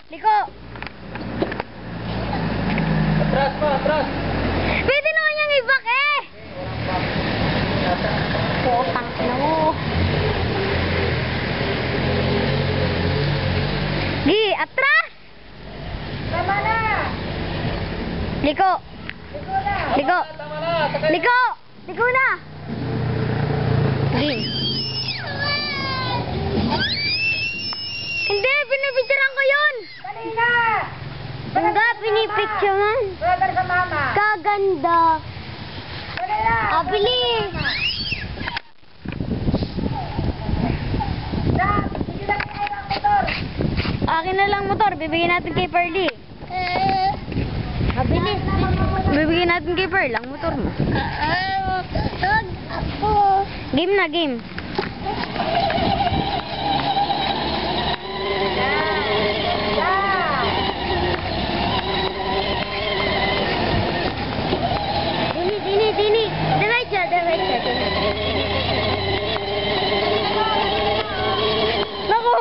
Liko. Atras pa, atras. Pwede naman niyang i-back eh. Putang na mo. Gi, atras. Tama na! Liko. Liko na! Liko. Tama na, sakay. Liko. Liko na. Gi. Hindi, pinipicturean ko yun. Dali na! Hindi, pinipicturean. Brother sa mama! Kaganda. Dali na! Bilis. Dad, sige lang kayo ng motor! Akin na lang motor, bibigyan natin kay Pearly. Bilis. Bibigyan natin kay Pearl ang motor mo. Game na, game. Dini. Diretso. Naku!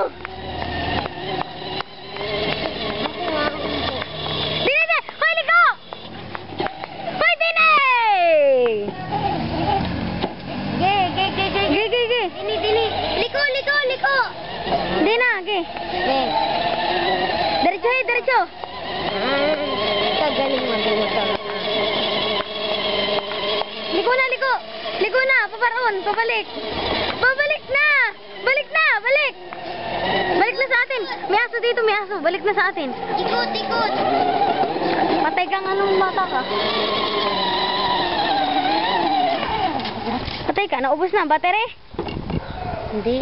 Dini! Hoy, liko! Hoy, Dini! Ge. Dini. Liko. Di na, ge. Diretso. Kagaling mag-motor. Liko na, paparoon, pabalik. Balik na. Balik na sa atin. May aso dito, Balik na sa atin. Ikot. Patay kang anong bata ka. Patay ka, naubos na ang battery? Hindi.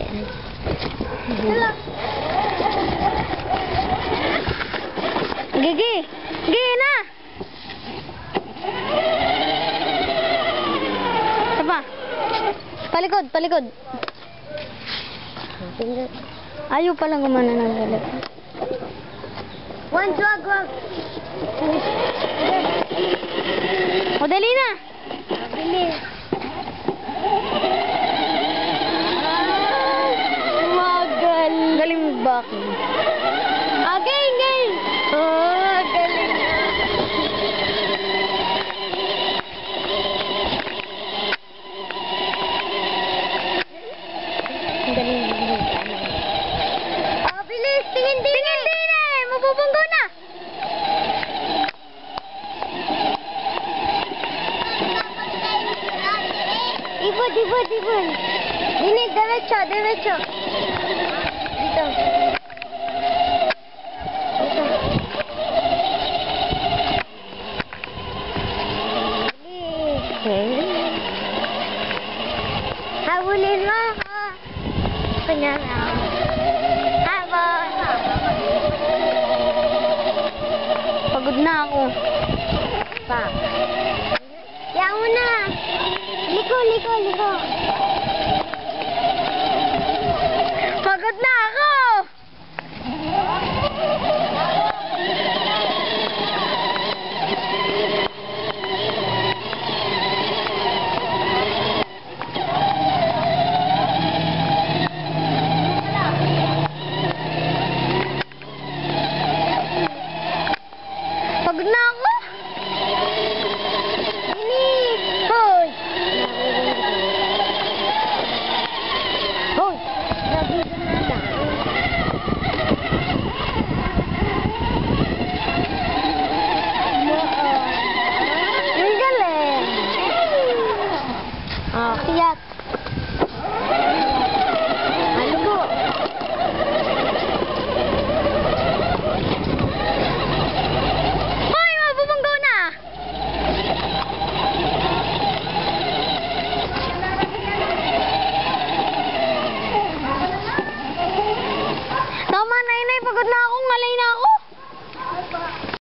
Hala. Gigi na. Sapa. Palikod. Ayaw palang gumana ng galit. Wag. O, dali na. Bilis. Galing mag-back. Galing. Oh, galing na. Bilis. Tingin. Mabubunggo na. Ibon. Dini, diretso. Dito. Habulin mo ako. Kanya na. Habol. Pagod na ako. Pa. Yan mo na. Liko. Pagod na ako.